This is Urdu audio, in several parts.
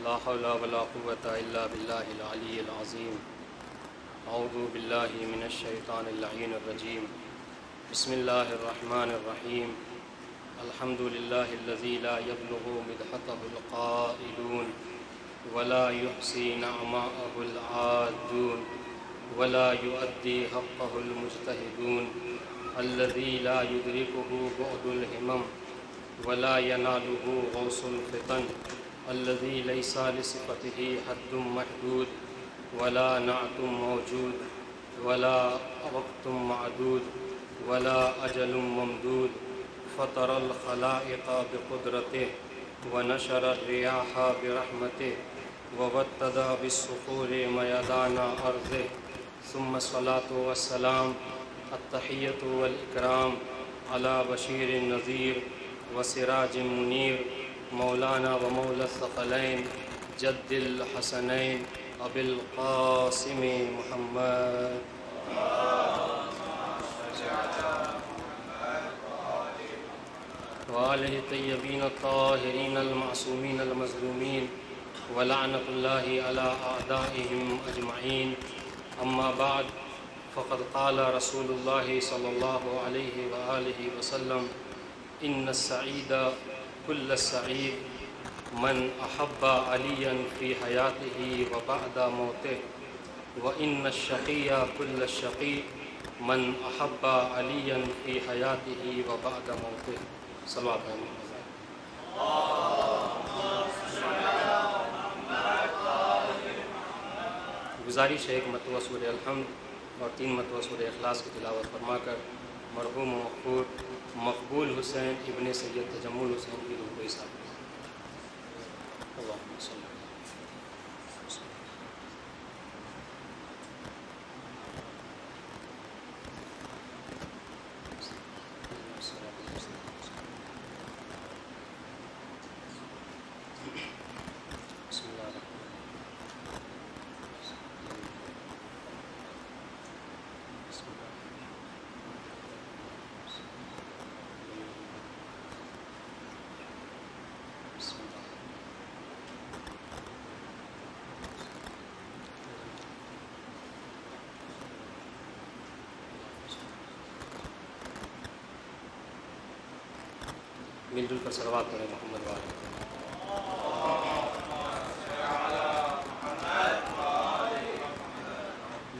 لا حول ولا قوة إلا بالله العلي العظيم. أعوذ بالله من الشيطان اللعين الرجيم. بسم الله الرحمن الرحيم. الحمد لله الذي لا يبلغ مدحته القائلون ولا يحصي نعماءه العادون ولا يؤدي حقه المجتهدون الذي لا يدركه بعد الهمم ولا يناله غوص الفتن الذي ليس لصفته حد محدود ولا نعت موجود ولا وقت معدود ولا أجل ممدود فطر الخلائق بقدرته ونشر الرياح برحمته ووتد بالصخور ميدان أرضه ثم الصلاة والسلام التحية والإكرام على بشير النذير وسراج منير مولانا ومولى الثقلين جد الحسنين أبي القاسم محمد وآله الطيبين الطاهرين المعصومين المظلومين ولعنة الله على أعدائهم أجمعين. أما بعد فقد قال رسول الله صلى الله عليه وآله وسلم إن السعيد كل السعيد من أحب عليا في حياته وبعد موته وإن الشقي كل الشقي من أحب عليا في حياته وبعد موته. صلوات علیہ. گزارش ہے ایک مرتبہ سورہ الحمد اور 3 مرتبہ سورہ اخلاص کی تلاوت فرما کر مرحوم و مغفور مقبول حسین ابن سید تجمل حسین کی روح کو حساب کریں. اللہم صلی اللہ. مل جل کر صلوات کریں محمد والے.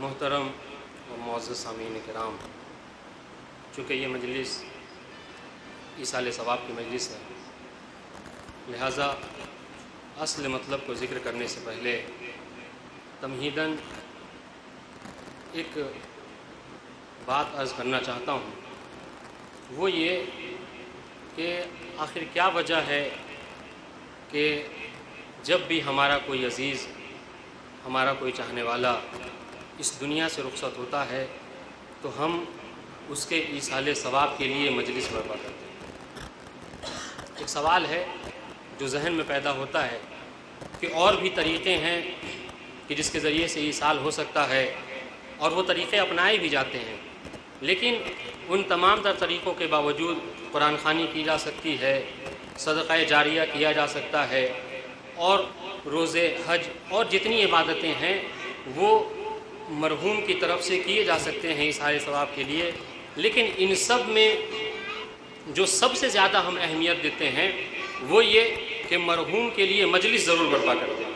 محترم اور معزز سامعین کرام، چونکہ یہ مجلس ایصال ثواب کی مجلس ہے، لہذا اصل مطلب کو ذکر کرنے سے پہلے تمہیداً ایک بات عرض کرنا چاہتا ہوں. وہ یہ کہ آخر کیا وجہ ہے کہ جب بھی ہمارا کوئی عزیز، ہمارا کوئی چاہنے والا اس دنیا سے رخصت ہوتا ہے تو ہم اس کے ایصال ثواب کے لیے مجلس برپا کرتے ہیں. ایک سوال ہے جو ذہن میں پیدا ہوتا ہے کہ اور بھی طریقے ہیں کہ جس کے ذریعے سے ایصال ہو سکتا ہے اور وہ طریقے اپنائے بھی جاتے ہیں، لیکن ان تمام تر طریقوں کے باوجود قرآن خوانی کی جا سکتی ہے، صدقہ جاریہ کیا جا سکتا ہے، اور روزے، حج اور جتنی عبادتیں ہیں وہ مرحوم کی طرف سے کیے جا سکتے ہیں ایصال ثواب کے لیے. لیکن ان سب میں جو سب سے زیادہ ہم اہمیت دیتے ہیں وہ یہ کہ مرحوم کے لیے مجلس ضرور برپا کرتے ہیں.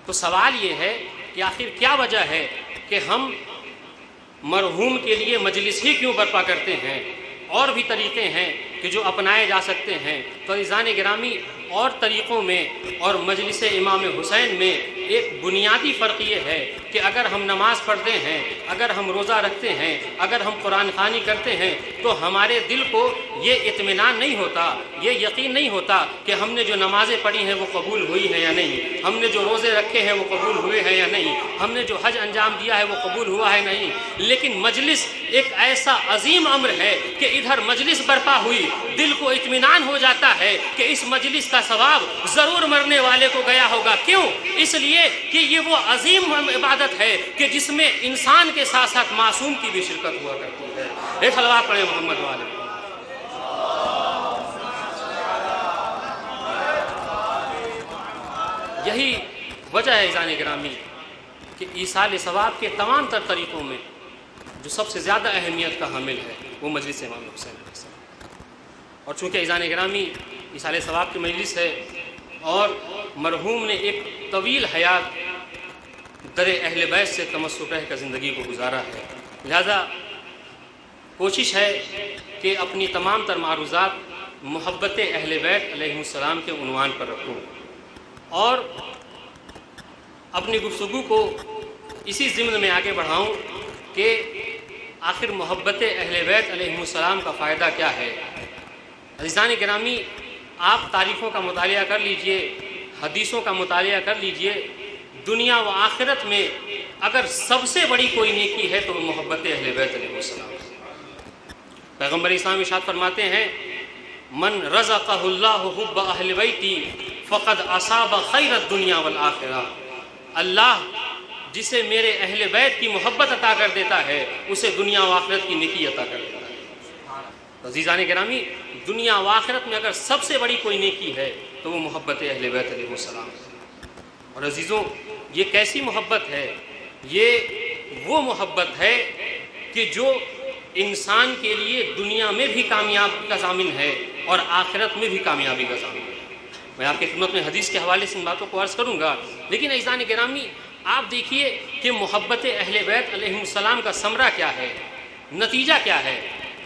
تو سوال یہ ہے کہ آخر کیا وجہ ہے کہ ہم مرحوم کے لیے مجلس ہی کیوں برپا کرتے ہیں؟ اور بھی طریقے ہیں کہ جو اپنائے جا سکتے ہیں. تو عزیزان گرامی، اور طریقوں میں اور مجلس امام حسین میں ایک بنیادی فرق یہ ہے کہ اگر ہم نماز پڑھتے ہیں، اگر ہم روزہ رکھتے ہیں، اگر ہم قرآن خوانی کرتے ہیں تو ہمارے دل کو یہ اطمینان نہیں ہوتا، یہ یقین نہیں ہوتا کہ ہم نے جو نمازیں پڑھی ہیں وہ قبول ہوئی ہیں یا نہیں، ہم نے جو روزے رکھے ہیں وہ قبول ہوئے ہیں یا نہیں، ہم نے جو حج انجام دیا ہے وہ قبول ہوا ہے نہیں. لیکن مجلس ایک ایسا عظیم امر ہے کہ ادھر مجلس برپا ہوئی، دل کو اطمینان ہو جاتا ہے کہ اس مجلس کا ثواب ضرور مرنے والے کو گیا ہوگا. کیوں؟ اس لیے کہ یہ وہ عظیم عبادت ہے کہ جس میں انسان کے ساتھ ساتھ معصوم کی بھی شرکت ہوا کرتی ہے. ایک صلوات پڑھیں محمد والے. یہی وجہ ہے عزیزان گرامی کہ ایصال ثواب کے تمام تر طریقوں میں جو سب سے زیادہ اہمیت کا حامل ہے وہ مجلس امام حسین علیہ السلام۔ اور چونکہ عزیزان گرامی ایصال ثواب کی مجلس ہے اور مرحوم نے ایک طویل حیات در اہل بیت سے تمسک رہ کر زندگی کو گزارا ہے، لہذا کوشش ہے کہ اپنی تمام تر معروضات محبت اہل بیت علیہ السلام کے عنوان پر رکھوں اور اپنی گفتگو کو اسی ضمن میں آگے بڑھاؤں کہ آخر محبت اہل بیت علیہ السلام کا فائدہ کیا ہے۔ عزیزان گرامی، آپ تاریخوں کا مطالعہ کر لیجئے، حدیثوں کا مطالعہ کر لیجئے، دنیا و آخرت میں اگر سب سے بڑی کوئی نیکی ہے تو وہ محبت اہل بیت علیہ السلام۔ پیغمبر اسلام ارشاد فرماتے ہیں من رزقہ اللہ حب اہل بیتی فقد اصاب خیر الدنیا والآخرہ، اللہ جسے میرے اہل بیت کی محبت عطا کر دیتا ہے اسے دنیا و آخرت کی نیکی عطا کر دیتا ہے۔ عزیزان گرامی، دنیا و آخرت میں اگر سب سے بڑی کوئی نیکی ہے تو وہ محبت اہل بیت علیہ السلام ہے۔ اور عزیزوں، یہ کیسی محبت ہے؟ یہ وہ محبت ہے کہ جو انسان کے لیے دنیا میں بھی کامیابی کا ضامن ہے اور آخرت میں بھی کامیابی کا ضامن ہے۔ میں آپ کی خدمت میں حدیث کے حوالے سے ان باتوں کو عرض کروں گا، لیکن عزیزان گرامی آپ دیکھیے کہ محبت اہل بیت علیہ السلام کا ثمرہ کیا ہے، نتیجہ کیا ہے۔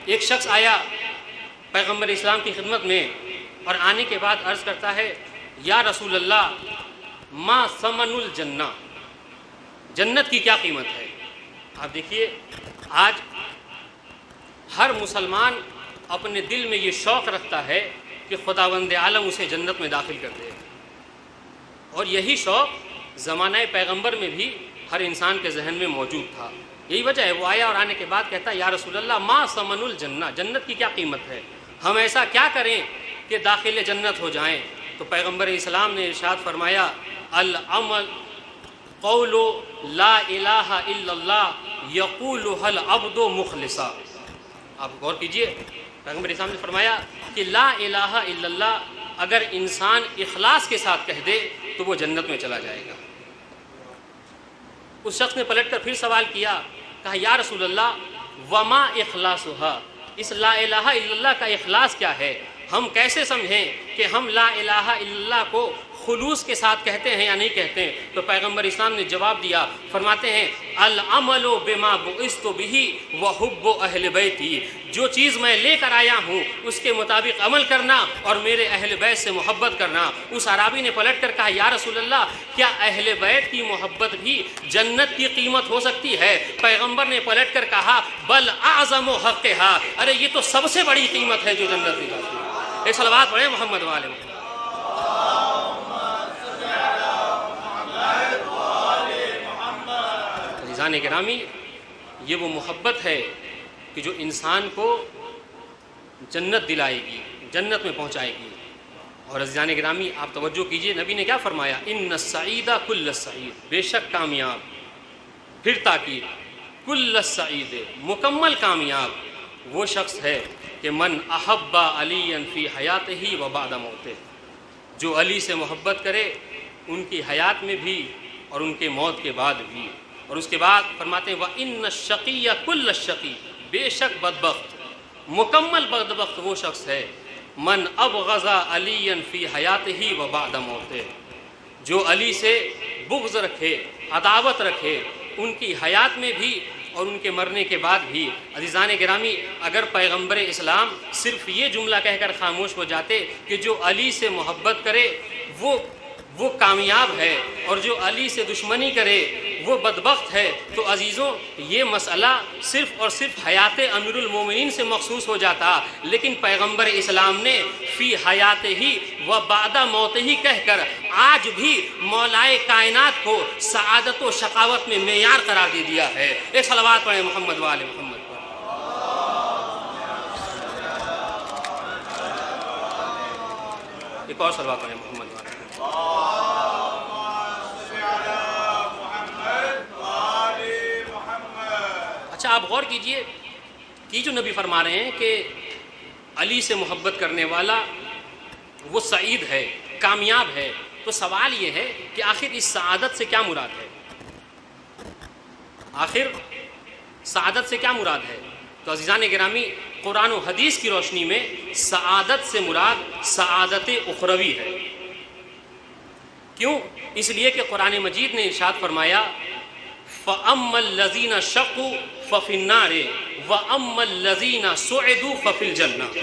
ایک شخص آیا پیغمبر اسلام کی خدمت میں اور آنے کے بعد عرض کرتا ہے یا رسول اللہ ما ثمن الجنہ، جنت کی کیا قیمت ہے؟ آپ دیکھیے آج ہر مسلمان اپنے دل میں یہ شوق رکھتا ہے کہ خداوند عالم اسے جنت میں داخل کر دے، اور یہی شوق زمانہ پیغمبر میں بھی ہر انسان کے ذہن میں موجود تھا۔ یہی وجہ ہے وہ آیا اور آنے کے بعد کہتا ہے یا رسول اللہ ما ثمن الجنہ، جنت کی کیا قیمت ہے، ہم ایسا کیا کریں کہ داخل جنت ہو جائیں؟ تو پیغمبر اسلام نے ارشاد فرمایا العمل قول لا الہ الا اللہ یقولها العبد مخلصا۔ آپ غور کیجئے، پیغمبر اسلام نے فرمایا کہ لا الہ الا اللہ اگر انسان اخلاص کے ساتھ کہہ دے تو وہ جنت میں چلا جائے گا۔ اس شخص نے پلٹ کر پھر سوال کیا، کہا یا رسول اللہ وما اخلاصها، اس لا الہ الا اللہ کا اخلاص کیا ہے؟ ہم کیسے سمجھیں کہ ہم لا الہ الا اللہ کو خلوص کے ساتھ کہتے ہیں یا نہیں کہتے ہیں؟ تو پیغمبر اسلام نے جواب دیا، فرماتے ہیں العمل بما بعثت به وحب اہل بیتی، جو چیز میں لے کر آیا ہوں اس کے مطابق عمل کرنا اور میرے اہل بیت سے محبت کرنا۔ اس عرابی نے پلٹ کر کہا یا رسول اللہ کیا اہل بیت کی محبت بھی جنت کی قیمت ہو سکتی ہے؟ پیغمبر نے پلٹ کر کہا بل اعظم حقھا، ارے یہ تو سب سے بڑی قیمت ہے جو جنت میں جاتی ہے۔ ایک صلوات پڑھیں محمد والے محمد۔ عزیزان گرامی، یہ وہ محبت ہے کہ جو انسان کو جنت دلائے گی، جنت میں پہنچائے گی۔ اور عزیزان گرامی آپ توجہ کیجئے، نبی نے کیا فرمایا ان السعید کل السعید، بے شک کامیاب، پھر تاکید کل السعید، مکمل کامیاب وہ شخص ہے کہ من احب علی فی حیاتہ و بعد موتہ، جو علی سے محبت کرے ان کی حیات میں بھی اور ان کے موت کے بعد بھی۔ اور اس کے بعد فرماتے ہیں وَإِنَّ الشَّقِيَّ كُلَّ الشَّقِيِّ، بے شک بدبخت، مکمل بدبخت وہ شخص ہے من ابغض علی فی حیاتہ و بعد موتہ، جو علی سے بغض رکھے، عداوت رکھے ان کی حیات میں بھی اور ان کے مرنے کے بعد بھی۔ عزیزان گرامی اگر پیغمبر اسلام صرف یہ جملہ کہہ کر خاموش ہو جاتے کہ جو علی سے محبت کرے وہ کامیاب ہے اور جو علی سے دشمنی کرے وہ بدبخت ہے، تو عزیزوں یہ مسئلہ صرف اور صرف حیات امیر المومنین سے مخصوص ہو جاتا، لیکن پیغمبر اسلام نے فی حیات ہی و بعد موت ہی کہہ کر آج بھی مولائے کائنات کو سعادت و شقاوت میں معیار قرار دے دیا ہے۔ ایک صلوات پڑھیں محمد وآل محمد۔ ایک اور صلوات پڑھیں محمد وآل۔ اچھا آپ غور کیجئے کہ جو نبی فرما رہے ہیں کہ علی سے محبت کرنے والا وہ سعید ہے، کامیاب ہے، تو سوال یہ ہے کہ آخر اس سعادت سے کیا مراد ہے؟ آخر سعادت سے کیا مراد ہے؟ تو عزیزان گرامی، قرآن و حدیث کی روشنی میں سعادت سے مراد سعادت اخروی ہے۔ کیوں؟ اس لیے کہ قرآن مجید نے ارشاد فرمایا فَأَمَّا الَّذِينَ شَقُوا فَفِي النَّارِ وَأَمَّا الَّذِينَ سُعِدُوا فَفِي الْجَنَّةِ،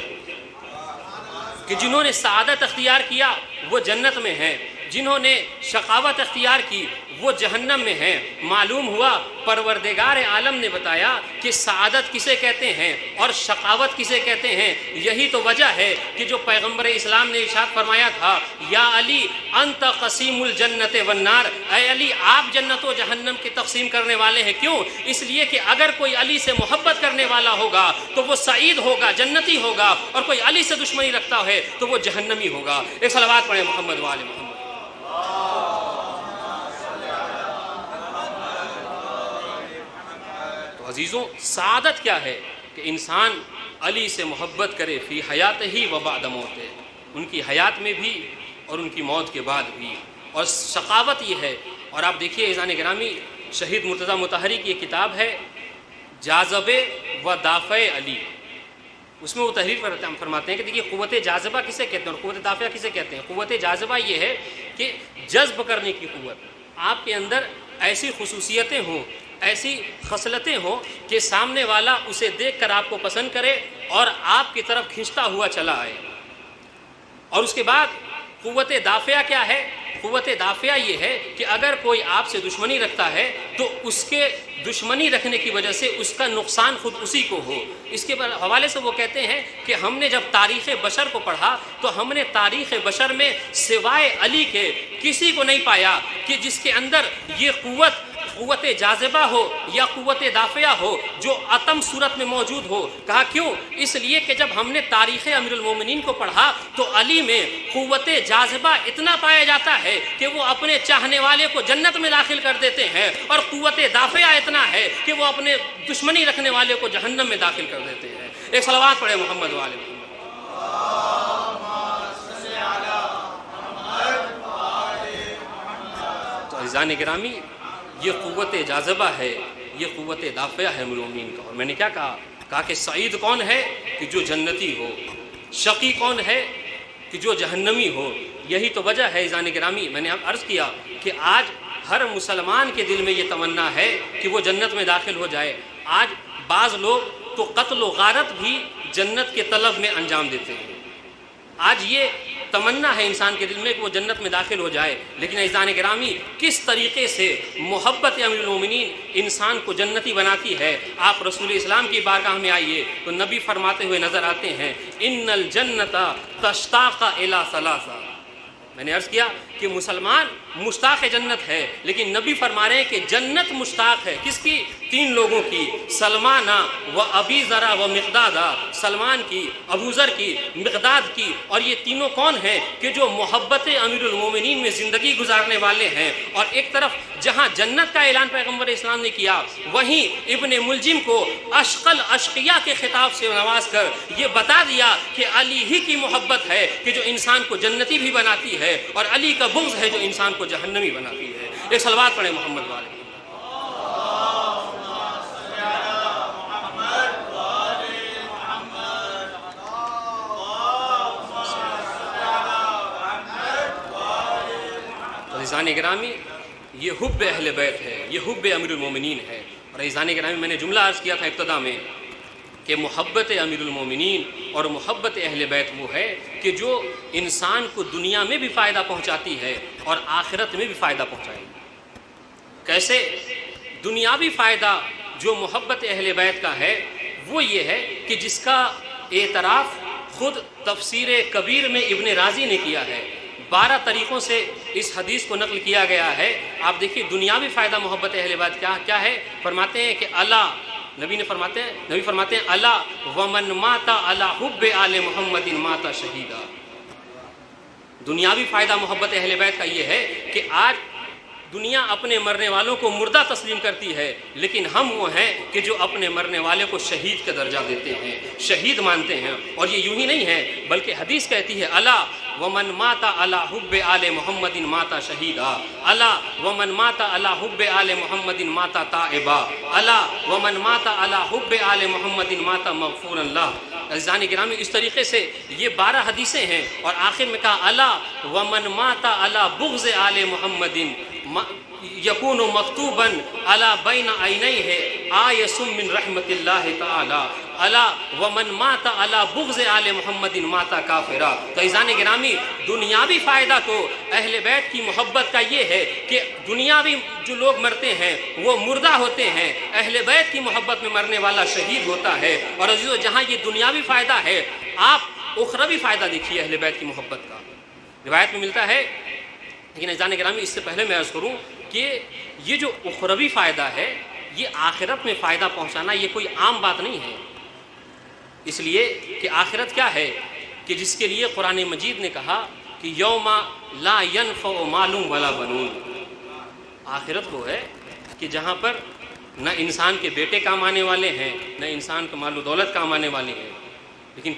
کہ جنہوں نے سعادت اختیار کیا وہ جنت میں ہیں، جنہوں نے شقاوت اختیار کی وہ جہنم میں ہیں۔ معلوم ہوا پروردگار عالم نے بتایا کہ سعادت کسے کہتے ہیں اور شقاوت کسے کہتے ہیں۔ یہی تو وجہ ہے کہ جو پیغمبر اسلام نے ارشاد فرمایا تھا یا علی انت قسیم الجنت والنار، اے علی آپ جنت و جہنم کی تقسیم کرنے والے ہیں۔ کیوں؟ اس لیے کہ اگر کوئی علی سے محبت کرنے والا ہوگا تو وہ سعید ہوگا، جنتی ہوگا، اور کوئی علی سے دشمنی رکھتا ہے تو وہ جہنمی ہوگا۔ ایک صلوات پڑھیں محمد وآل محمد۔ عزیزوں، سعادت کیا ہے؟ کہ انسان علی سے محبت کرے فی حیات ہی و بعد موت، ان کی حیات میں بھی اور ان کی موت کے بعد بھی۔ اور شقاوت یہ ہے، اور آپ دیکھیے عزیزان گرامی، شہید مرتضیٰ مطہری کی ایک کتاب ہے جاذبے و دافع علی، اس میں وہ تحریر فرماتے ہیں کہ دیکھیے قوت جاذبہ کسے کہتے ہیں اور قوت دافعہ کسے کہتے ہیں۔ قوت جاذبہ یہ ہے کہ جذب کرنے کی قوت، آپ کے اندر ایسی خصوصیتیں ہوں، ایسی خصلتیں ہوں کہ سامنے والا اسے دیکھ کر آپ کو پسند کرے اور آپ کی طرف کھنچتا ہوا چلا آئے۔ اور اس کے بعد قوت دافعہ کیا ہے؟ قوت دافعہ یہ ہے کہ اگر کوئی آپ سے دشمنی رکھتا ہے تو اس کے دشمنی رکھنے کی وجہ سے اس کا نقصان خود اسی کو ہو۔ اس کے حوالے سے وہ کہتے ہیں کہ ہم نے جب تاریخ بشر کو پڑھا تو ہم نے تاریخ بشر میں سوائے علی کے کسی کو نہیں پایا کہ جس کے اندر یہ قوت جاذبہ ہو یا قوت دافعہ ہو جو عتم صورت میں موجود ہو۔ کہا کیوں؟ اس لیے کہ جب ہم نے تاریخ امیر المومنین کو پڑھا تو علی میں قوت جاذبہ اتنا پایا جاتا ہے کہ وہ اپنے چاہنے والے کو جنت میں داخل کر دیتے ہیں، اور قوت دافعہ اتنا ہے کہ وہ اپنے دشمنی رکھنے والے کو جہنم میں داخل کر دیتے ہیں۔ ایک صلوات پڑھے محمد والے محمد۔ تو عزیزان گرامی، یہ قوت جاذبہ ہے، یہ قوت دافعہ ہے مومنین کا۔ اور میں نے کیا کہا کہ سعید کون ہے؟ کہ جو جنتی ہو۔ شقی کون ہے؟ کہ جو جہنمی ہو۔ یہی تو وجہ ہے عزیزان گرامی، میں نے عرض کیا کہ آج ہر مسلمان کے دل میں یہ تمنا ہے کہ وہ جنت میں داخل ہو جائے۔ آج بعض لوگ تو قتل و غارت بھی جنت کے طلب میں انجام دیتے ہیں۔ آج یہ تمنا ہے انسان کے دل میں کہ وہ جنت میں داخل ہو جائے، لیکن عزیزان گرامی کس طریقے سے محبت امیر المومنین انسان کو جنتی بناتی ہے۔ آپ رسول اسلام کی بارگاہ میں آئیے تو نبی فرماتے ہوئے نظر آتے ہیں ان الجنت تشتاق الی ثلاثہ۔ میں نے عرض کیا کہ مسلمان مشتاق جنت ہے، لیکن نبی فرما رہے ہیں کہ جنت مشتاق ہے کس کی؟ 3 لوگوں کی، سلمان و ابی ذر و مقداد، سلمان کی، ابو ذر کی، مقداد کی۔ اور یہ تینوں کون ہیں؟ کہ جو محبت امیر المومنین میں زندگی گزارنے والے ہیں۔ اور ایک طرف جہاں جنت کا اعلان پیغمبر اسلام نے کیا، وہیں ابن ملجم کو اشقل اشقیاء کے خطاب سے نواز کر یہ بتا دیا کہ علی ہی کی محبت ہے کہ جو انسان کو جنتی بھی بناتی ہے، اور علی کا بغض ہے جو انسان کو جہنمی بناتی ہے۔ ایک صلوات پڑھیں محمد والے۔ عزیزان گرامی، یہ حب اہل بیت ہے، یہ حب امیر المومنین ہے۔ اور عزیزان گرامی، میں نے جملہ عرض کیا تھا ابتدا میں کہ محبت امیر المومنین اور محبت اہل بیت وہ ہے کہ جو انسان کو دنیا میں بھی فائدہ پہنچاتی ہے اور آخرت میں بھی فائدہ پہنچائے گی۔ کیسے؟ دنیاوی فائدہ جو محبت اہل بیت کا ہے وہ یہ ہے کہ جس کا اعتراف خود تفسیر کبیر میں ابن رازی نے کیا ہے۔ 12 طریقوں سے اس حدیث کو نقل کیا گیا ہے۔ آپ دیکھیے دنیاوی فائدہ محبت اہل بیت کیا ہے؟ فرماتے ہیں کہ اللہ، نبی فرماتے ہیں اللہ ومن مات علی حب آل محمد مات شہیدا۔ دنیاوی فائدہ محبت اہل بیت کا یہ ہے کہ آج دنیا اپنے مرنے والوں کو مردہ تسلیم کرتی ہے، لیکن ہم وہ ہیں کہ جو اپنے مرنے والے کو شہید کا درجہ دیتے ہیں، شہید مانتے ہیں۔ اور یہ یوں ہی نہیں ہے، بلکہ حدیث کہتی ہے الا ومن مات علی حب آل محمد مات شہیدا، الا ومن مات علی حب آل محمد مات تائبا، الا ومن مات علی حب آل محمد مات مغفورا لہ۔ عزیزان گرامی، اس طریقے سے یہ 12 حدیثیں ہیں، اور آخر میں کہا الا ومن مات علی بغض آل محمد یکون مکتوبا علی بین عینیہ آیس من رحمت اللہ تعالی، الا ومن مات علی بغض آل محمد مات کافرا۔ تو عزیزان گرامی، دنیاوی فائدہ تو اہل بیت کی محبت کا یہ ہے کہ دنیاوی جو لوگ مرتے ہیں وہ مردہ ہوتے ہیں، اہل بیت کی محبت میں مرنے والا شہید ہوتا ہے۔ اور عزیزو، جہاں یہ دنیاوی فائدہ ہے، آپ اخروی فائدہ دیکھیے اہل بیت کی محبت کا۔ روایت میں ملتا ہے، لیکن عزیزان گرامی اس سے پہلے میں عرض کروں کہ یہ جو اخروی فائدہ ہے، یہ آخرت میں فائدہ پہنچانا یہ کوئی عام بات نہیں ہے۔ اس لیے کہ آخرت کیا ہے کہ جس کے لیے قرآن مجید نے کہا کہ یوم لا ینفع مال ولا بنون، آخرت وہ ہے کہ جہاں پر نہ انسان کے بیٹے کام آنے والے ہیں، نہ انسان کا مال و دولت کام آنے والے ہیں، لیکن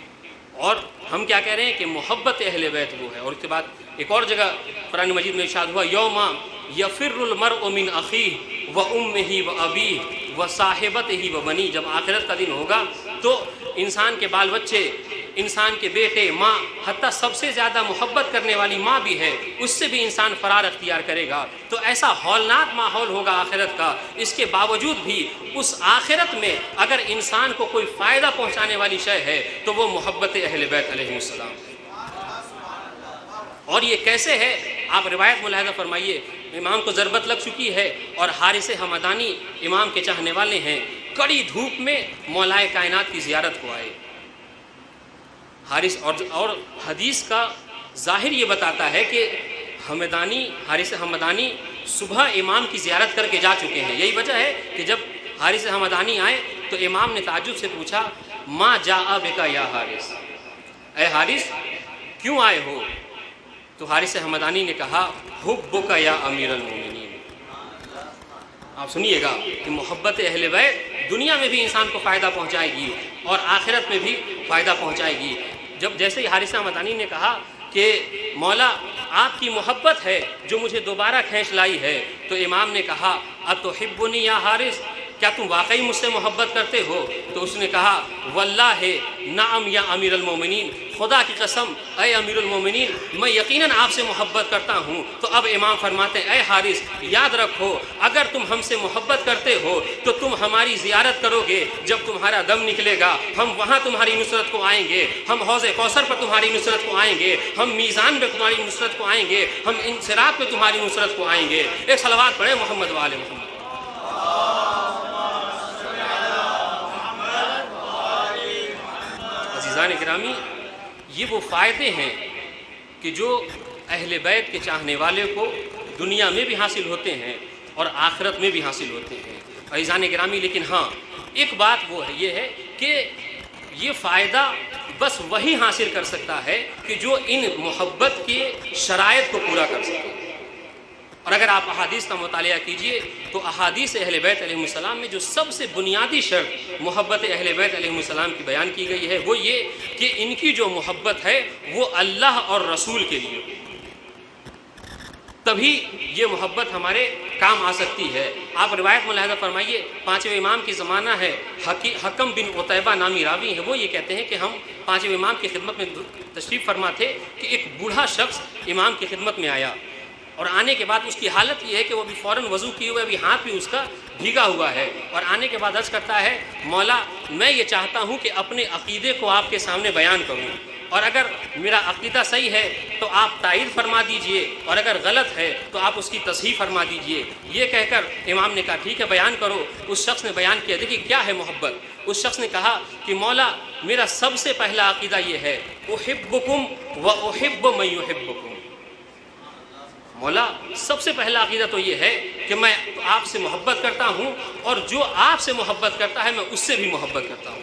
اور ہم کیا کہہ رہے ہیں کہ محبت اہل بیت وہ ہے۔ اور اس کے بعد ایک اور جگہ قرآن مجید میں ارشاد ہوا یوم یفر المرء من اخیہ و امہ و ابیہ و صاحبتہ و بنیہ، جب آخرت کا دن ہوگا تو انسان کے بال بچے، انسان کے بیٹے، ماں، حتیٰ سب سے زیادہ محبت کرنے والی ماں بھی ہے، اس سے بھی انسان فرار اختیار کرے گا۔ تو ایسا ہولناک ماحول ہوگا آخرت کا، اس کے باوجود بھی اس آخرت میں اگر انسان کو کوئی فائدہ پہنچانے والی شے ہے تو وہ محبت اہل بیت علیہ السلام۔ اور یہ کیسے ہے؟ آپ روایت ملاحظہ فرمائیے، امام کو ضربت لگ چکی ہے اور حارث ہمدانی امام کے چاہنے والے ہیں، کڑی دھوپ میں مولائے کائنات کی زیارت کو آئے۔ حارث اور حدیث کا ظاہر یہ بتاتا ہے کہ حارث ہمدانی صبح امام کی زیارت کر کے جا چکے ہیں۔ یہی وجہ ہے کہ جب حارث ہمدانی آئے تو امام نے تعجب سے پوچھا ما جاء بک یا حارث، اے حارث کیوں آئے ہو؟ تو حارث ہمدانی نے کہا حبک یا امیر المومنین۔ آپ سنیے گا کہ محبت اہل بیت دنیا میں بھی انسان کو فائدہ پہنچائے گی اور آخرت میں بھی فائدہ پہنچائے گی۔ جب جیسے ہی حارث ہمدانی نے کہا کہ مولا آپ کی محبت ہے جو مجھے دوبارہ کھینچ لائی ہے، تو امام نے کہا اتحبنی یا حارث، کیا تم واقعی مجھ سے محبت کرتے ہو؟ تو اس نے کہا واللہ نعم یا امیر المومنین، خدا کی قسم اے امیر المومنین میں یقیناً آپ سے محبت کرتا ہوں۔ تو اب امام فرماتے ہیں اے حارث یاد رکھو، اگر تم ہم سے محبت کرتے ہو تو تم ہماری زیارت کرو گے، جب تمہارا دم نکلے گا ہم وہاں تمہاری نصرت کو آئیں گے، ہم حوض کوثر پر تمہاری نصرت کو آئیں گے، ہم میزان پہ تمہاری نصرت کو آئیں گے، ہم انصراف پہ تمہاری نصرت کو آئیں گے۔ ایک صلوات پڑھیں محمد وآل محمد۔ عزیزان گرامی، یہ وہ فائدے ہیں کہ جو اہل بیت کے چاہنے والے کو دنیا میں بھی حاصل ہوتے ہیں اور آخرت میں بھی حاصل ہوتے ہیں۔ عزیزان گرامی، لیکن ہاں ایک بات وہ ہے، یہ ہے کہ یہ فائدہ بس وہی حاصل کر سکتا ہے کہ جو ان محبت کے شرائط کو پورا کر سکے۔ اور اگر آپ احادیث کا مطالعہ کیجئے تو احادیث اہل بیت علیہ السلام میں جو سب سے بنیادی شرط محبت اہل بیت علیہ السلام کی بیان کی گئی ہے وہ یہ کہ ان کی جو محبت ہے وہ اللہ اور رسول کے لیے، تبھی یہ محبت ہمارے کام آ سکتی ہے۔ آپ روایت ملاحظہ فرمائیے، 5ویں امام کی زمانہ ہے، حکم بن عتیبہ نامی راوی ہیں، وہ یہ کہتے ہیں کہ ہم 5ویں امام کی خدمت میں تشریف فرما تھے کہ ایک بوڑھا شخص امام کی خدمت میں آیا، اور آنے کے بعد اس کی حالت یہ ہے کہ وہ بھی فوراً وضو کیے ہوئے، ابھی ہاتھ بھی اس کا بھیگا ہوا ہے، اور آنے کے بعد عرض کرتا ہے مولا میں یہ چاہتا ہوں کہ اپنے عقیدے کو آپ کے سامنے بیان کروں، اور اگر میرا عقیدہ صحیح ہے تو آپ تائید فرما دیجئے، اور اگر غلط ہے تو آپ اس کی تصحیح فرما دیجئے۔ یہ کہہ کر امام نے کہا ٹھیک ہے بیان کرو۔ اس شخص نے بیان کیا، دیکھیے کیا ہے محبت۔ اس شخص نے کہا کہ مولا میرا سب سے پہلا عقیدہ یہ ہے احبکم و احب من یحبکم، مولا سب سے پہلا عقیدہ تو یہ ہے کہ میں آپ سے محبت کرتا ہوں اور جو آپ سے محبت کرتا ہے میں اس سے بھی محبت کرتا ہوں۔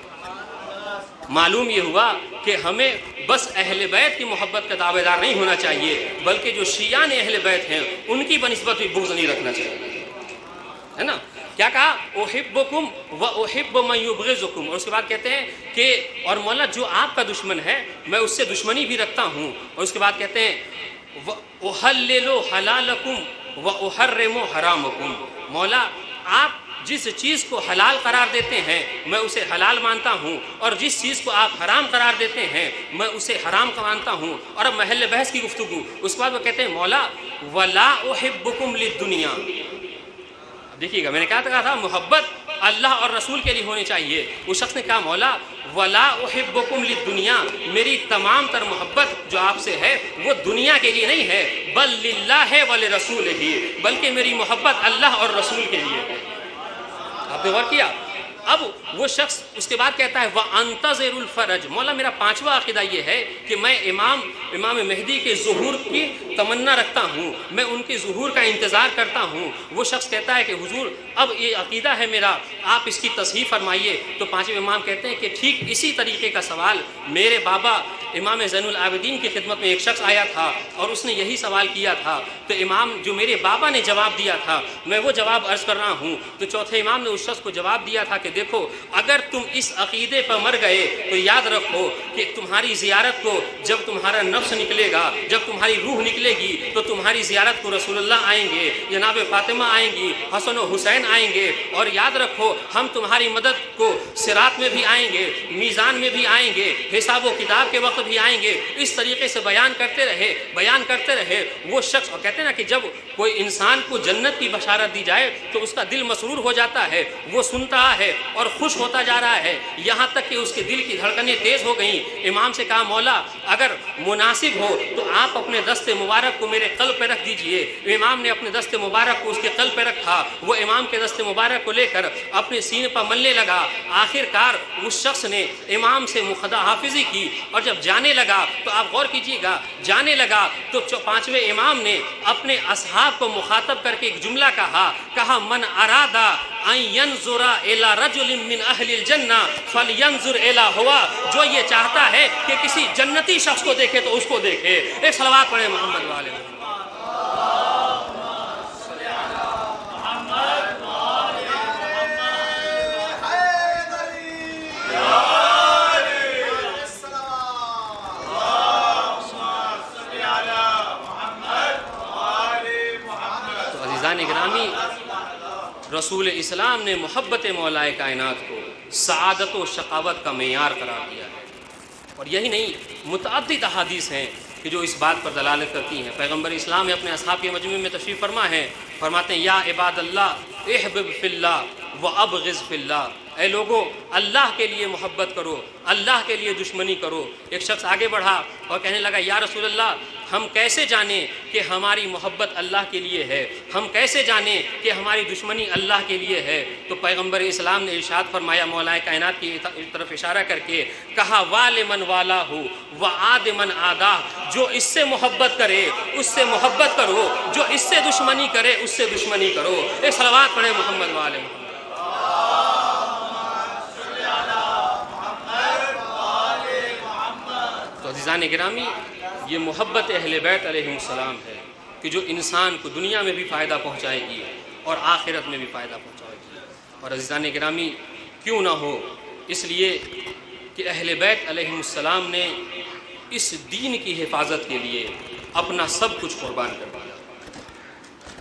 معلوم یہ ہوا کہ ہمیں بس اہل بیت کی محبت کا دعوے دار نہیں ہونا چاہیے، بلکہ جو شیعان اہل بیت ہیں ان کی بنسبت بھی بغض نہیں رکھنا چاہیے، ہے نا۔ کیا کہا؟ احبکم و احب من یبغضکم، اور اس کے بعد کہتے ہیں کہ اور مولا جو آپ کا دشمن ہے میں اس سے دشمنی بھی رکھتا ہوں، اور اس کے بعد کہتے ہیں احلل حلالکم و احرم حرامکم، مولا آپ جس چیز کو حلال قرار دیتے ہیں میں اسے حلال مانتا ہوں، اور جس چیز کو آپ حرام قرار دیتے ہیں میں اسے حرام مانتا ہوں۔ اور اب محل بحث کی گفتگو، اس کے بعد وہ کہتے ہیں مولا ولا احبکم للدنیا، دیکھیے گا میں نے کہا تھا محبت اللہ اور رسول کے لیے ہونی چاہیے، اس شخص نے کہا مولا ولا احبکم للدنیا، میری تمام تر محبت جو آپ سے ہے وہ دنیا کے لیے نہیں ہے، بل للہ ولرسولہ، بلکہ میری محبت اللہ اور رسول کے لیے ہے۔ آپ نے غور کیا؟ اب وہ شخص اس کے بعد کہتا ہے وَأَنْتَظِرُ الْفَرَجْ، مولا میرا پانچواں عقیدہ یہ ہے کہ میں امام مہدی کے ظہور کی تمنا رکھتا ہوں، میں ان کے ظہور کا انتظار کرتا ہوں۔ وہ شخص کہتا ہے کہ حضور اب یہ عقیدہ ہے میرا، آپ اس کی تصحیح فرمائیے۔ تو پانچویں امام کہتے ہیں کہ ٹھیک اسی طریقے کا سوال میرے بابا امام زین العابدین کی خدمت میں ایک شخص آیا تھا اور اس نے یہی سوال کیا تھا، تو امام جو میرے بابا نے جواب دیا تھا میں وہ جواب عرض کر رہا ہوں۔ تو چوتھے امام نے اس شخص کو جواب دیا تھا کہ دیکھو اگر تم اس عقیدے پر مر گئے تو یاد رکھو کہ تمہاری زیارت کو جب تمہارا نفس نکلے گا، جب تمہاری روح نکلے گی تو تمہاری زیارت کو رسول اللہ آئیں گے، جناب فاطمہ آئیں گی، حسن و حسین آئیں گے، اور یاد رکھو ہم تمہاری مدد کو صراط میں بھی آئیں گے، میزان میں بھی آئیں گے، حساب و کتاب کے وقت بھی آئیں گے۔ اس طریقے سے بیان کرتے رہے وہ شخص، اور کہتے ہیں نا کہ جب کوئی انسان کو جنت کی بشارت دی جائے تو اس کا دل مسرور ہو جاتا ہے، وہ سنتا ہے اور خوش ہوتا جا رہا ہے، یہاں تک کہ اس کے دل کی دھڑکنیں تیز ہو گئیں۔ امام سے کہا مولا اگر مناسب ہو تو آپ اپنے دست مبارک کو میرے قلب پہ رکھ دیجئے۔ امام نے اپنے دست مبارک کو اس کے قلب پہ رکھا، وہ امام کے دست مبارک کو لے کر اپنے سینے پر ملنے لگا۔ آخر کار اس شخص نے امام سے مخدہ حافظی کی، اور جب جانے لگا تو آپ غور کیجئے گا، جانے لگا تو پانچویں امام نے اپنے اصحاب کو مخاطب کر کے ایک جملہ کہا من ارادہ ان ينظر الى رجل من اہل الجنہ فلینظر الى ہوا، جو یہ چاہتا ہے کہ کسی جنتی شخص کو دیکھے تو اس کو دیکھے۔ ایک صلوات پڑھیں محمد والے محمد۔ تو عزیزان گرامی، رسول اسلام نے محبت مولا کائنات کو سعادت و شقاوت کا معیار قرار دیا ہے، اور یہی نہیں متعدد احادیث ہیں کہ جو اس بات پر دلالت کرتی ہیں۔ پیغمبر اسلام اپنے اصحاب کے مجمع میں تشریف فرما ہے، فرماتے ہیں یا عباد اللہ احبب فی اللہ و ابغض فی اللہ، اے لوگو اللہ کے لیے محبت کرو، اللہ کے لیے دشمنی کرو۔ ایک شخص آگے بڑھا اور کہنے لگا یا رسول اللہ ہم کیسے جانیں کہ ہماری محبت اللہ کے لیے ہے، ہم کیسے جانیں کہ ہماری دشمنی اللہ کے لیے ہے؟ تو پیغمبر اسلام نے ارشاد فرمایا مولا کائنات کی طرف اشارہ کر کے کہا وَالِ مَنْ وَالَاهُ وَعَادِ مَنْ عَادَاهُ، جو اس سے محبت کرے اس سے محبت کرو، جو اس سے دشمنی کرے اس سے دشمنی کرو۔ ایک صلوات پڑھے محمد وآل محمد۔ تو عزیزان گرامی، یہ محبت اہل بیت علیہ السلام ہے کہ جو انسان کو دنیا میں بھی فائدہ پہنچائے گی اور آخرت میں بھی فائدہ پہنچائے گی۔ اور عزیزان گرامی کیوں نہ ہو، اس لیے کہ اہل بیت علیہ السلام نے اس دین کی حفاظت کے لیے اپنا سب کچھ قربان کر دیا۔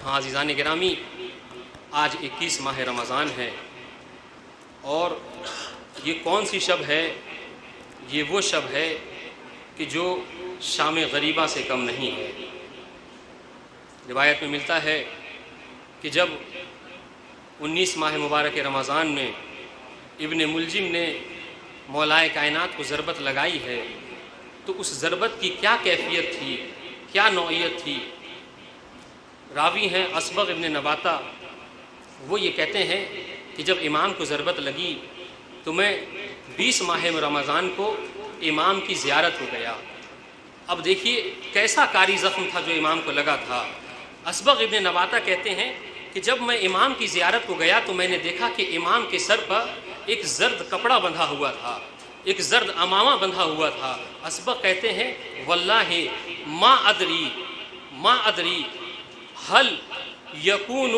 ہاں عزیزان گرامی، آج 21 ماہ رمضان ہے، اور یہ کون سی شب ہے؟ یہ وہ شب ہے کہ جو شام غریبہ سے کم نہیں ہے۔ روایت میں ملتا ہے کہ جب 19 ماہ مبارک رمضان میں ابن ملجم نے مولا کائنات کو ضربت لگائی ہے تو اس ضربت کی کیا کیفیت تھی، کیا نوعیت تھی؟ راوی ہیں اصبغ ابن نباتہ، وہ یہ کہتے ہیں کہ جب امام کو ضربت لگی تو میں 20 ماہ رمضان کو امام کی زیارت کو گیا۔ اب دیکھیے کیسا کاری زخم تھا جو امام کو لگا تھا۔ اصبغ ابن نباتہ کہتے ہیں کہ جب میں امام کی زیارت کو گیا تو میں نے دیکھا کہ امام کے سر پر ایک زرد کپڑا بندھا ہوا تھا، ایک زرد امامہ بندھا ہوا تھا۔ اسبغ کہتے ہیں واللہ ما ادری حل یکون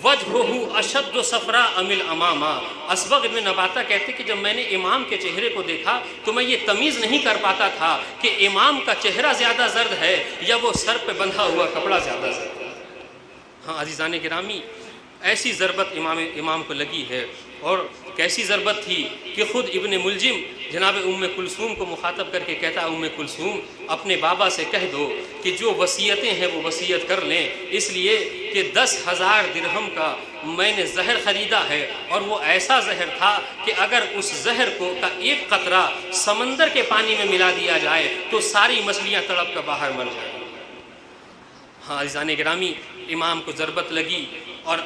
وجہہ اشد صفراء ام الامامہ۔ اسبغ ابن نباتہ کہتے کہ جب میں نے امام کے چہرے کو دیکھا تو میں یہ تمیز نہیں کر پاتا تھا کہ امام کا چہرہ زیادہ زرد ہے یا وہ سر پہ بندھا ہوا کپڑا زیادہ زرد ہے۔ ہاں عزیزان گرامی، ایسی ضربت امام کو لگی ہے، اور کیسی ضربت تھی کہ خود ابن ملجم جناب ام کلثوم کو مخاطب کر کے کہتا ام کلثوم اپنے بابا سے کہہ دو کہ جو وصیتیں ہیں وہ وصیت کر لیں، اس لیے کہ 10,000 درہم کا میں نے زہر خریدا ہے، اور وہ ایسا زہر تھا کہ اگر اس زہر کا ایک قطرہ سمندر کے پانی میں ملا دیا جائے تو ساری مچھلیاں تڑپ کر باہر مر جائیں۔ ہاں عزیزان گرامی، امام کو ضربت لگی اور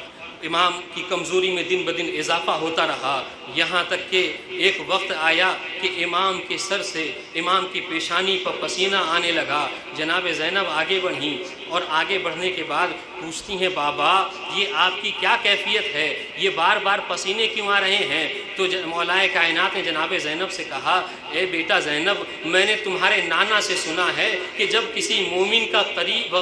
امام کی کمزوری میں دن بدن اضافہ ہوتا رہا، یہاں تک کہ ایک وقت آیا کہ امام کے سر سے امام کی پیشانی پر پسینہ آنے لگا۔ جناب زینب آگے بڑھیں اور آگے بڑھنے کے بعد پوچھتی ہیں بابا یہ آپ کی کیا کیفیت ہے، یہ بار بار پسینے کیوں آ رہے ہیں؟ تو مولا کائنات نے جناب زینب سے کہا اے بیٹا زینب، میں نے تمہارے نانا سے سنا ہے کہ جب کسی مومن کا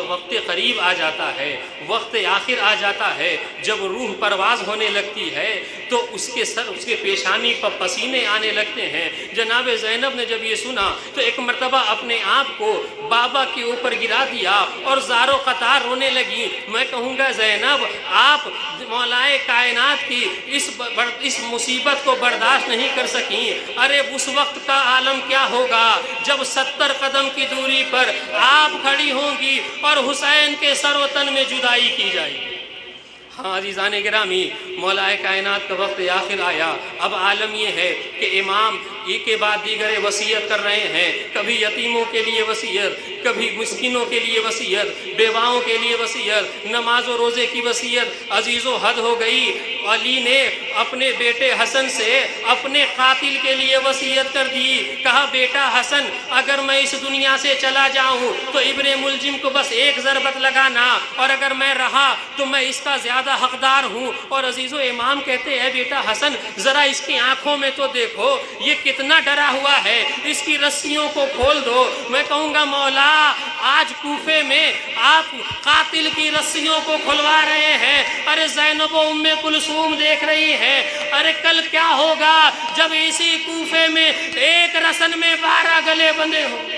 وقت قریب آ جاتا ہے، وقت آخر آ جاتا ہے، جب روح پرواز ہونے لگتی ہے تو اس کے پیشانی پر پسینے آنے لگتے ہیں۔ جناب زینب نے جب یہ سنا تو ایک مرتبہ اپنے آپ کو بابا کے اوپر گرا دیا اور زارو قطار رونے لگی۔ میں کہوں گا زینب، آپ مولا کائنات کی اس مصیبت کو برداشت نہیں کر سکیں۔ ارے اس وقت کا عالم کیا ہوگا جب 70 قدم کی دوری پر آپ کھڑی ہوں گی اور حسین کے سر و تن میں جدائی کی جائے گی۔ ہاں عزیزان گرامی، مولا کائنات کا وقت آخر آیا۔ اب عالم یہ ہے کہ امام ایک کے بعد دیگر وصیت کر رہے ہیں، کبھی یتیموں کے لیے وصیت، کبھی مسکینوں کے لیے وصیت، بیواؤں کے لیے وصیت، نماز و روزے کی وصیت۔ عزیز و حد ہو گئی، علی نے اپنے بیٹے حسن سے اپنے قاتل کے لیے وصیت کر دی، کہا بیٹا حسن اگر میں اس دنیا سے چلا جاؤں تو ابن ملجم کو بس ایک ضربت لگانا، اور اگر میں رہا تو میں اس کا زیادہ حقدار ہوں۔ اور عزیز و امام کہتے ہیں بیٹا حسن ذرا اس کی آنکھوں میں تو دیکھو، یہ کتنا ڈرا ہوا ہے، اس کی رسیوں کو کھول دو۔ میں کہوں گا مولا آج کوفے میں آپ قاتل کی رسیوں کو کھلوا رہے ہیں، ارے زینب و ام کلثوم دیکھ رہی ہے، ارے کل کیا ہوگا جب اسی کوفے میں ایک رسن میں 12 گلے بندھے ہوں۔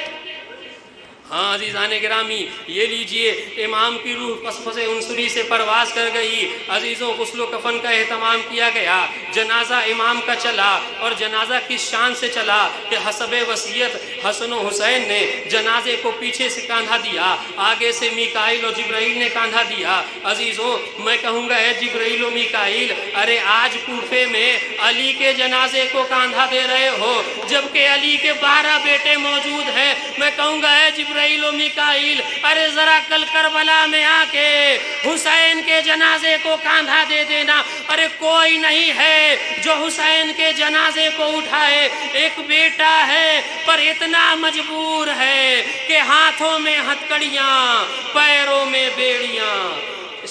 ہاں عزیزان گرامی، یہ لیجئے امام کی روح پسپس عنصری سے پرواز کر گئی۔ عزیزوں غسل و کفن کا اہتمام کیا گیا، جنازہ امام کا چلا، اور جنازہ کس شان سے چلا کہ حسب وصیت حسن و حسین نے جنازے کو پیچھے سے کاندھا دیا، آگے سے میکائیل اور جبرائیل نے کاندھا دیا۔ عزیزوں میں کہوں گا اے جبرائیل و میکائیل، ارے آج کوفے میں علی کے جنازے کو کاندھا دے رہے ہو جبکہ علی کے 12 بیٹے موجود ہیں۔ میں کہوں گا اے جبرائیل و میکائیل، ارے ذرا کل کربلا میں آ کے حسین کے جنازے کو کاندھا دے دینا۔ ارے کوئی نہیں ہے جو حسین کے جنازے کو اٹھائے، ایک بیٹا ہے پر اتنا مجبور ہے کہ ہاتھوں میں ہتکڑیاں پیروں میں بیڑیاں۔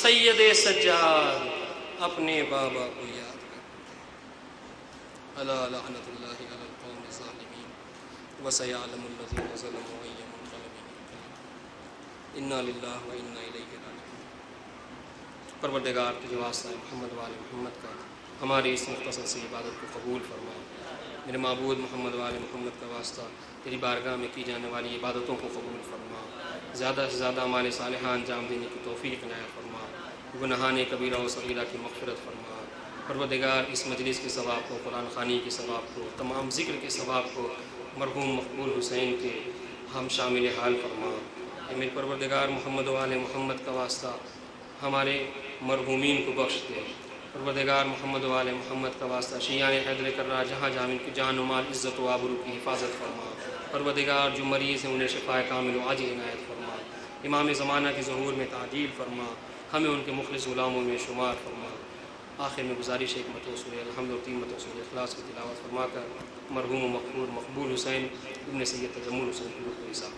سید سجاد اپنے بابا کو یاد کر، الا لعنت اللہ علی القوم الظالمین وسیعلم الذین ظلموا ای منقلب انا للہ و انا الیہ راجعون۔ پروردگار تجھے واسطہ محمد وآل محمد کا ہماری اس مختصر سی عبادت کو قبول فرما۔ میرے معبود محمد وآل محمد کا واسطہ تیری بارگاہ میں کی جانے والی عبادتوں کو قبول فرما، زیادہ سے زیادہ اعمال صالحہ انجام دینے کی توفیق عنایت فرما، گناہان کبیرہ و صغیرہ کی مغفرت فرما۔ پروردگار اس مجلس کے ثواب کو، قرآن خوانی کے ثواب کو، تمام ذکر کے ثواب کو مرحوم مقبول حسین کے ہم شامل حال فرما۔ اے میرے پروردگار محمد و آل محمد کا واسطہ ہمارے مرحومین کو بخش دے۔ پروردگار محمد و آل محمد کا واسطہ شیعان حیدر کرار جہاں جہاں ان کی جان و مال عزت و آبرو کی حفاظت فرما۔ پروردگار جو مریض ہیں انہیں شفاء کامل و عاجل عنایت فرما۔ امام زمانہ کے ظہور میں تعجیل فرما، ہمیں ان کے مخلص غلاموں میں شمار فرما۔ آخر میں گزارش ایک مت سورہ الحمد و 3 مت سورہ اخلاص کی تلاوت فرما کر مرحوم و مقبول حسین ابن سید تجمل حسین کی روح کو حساب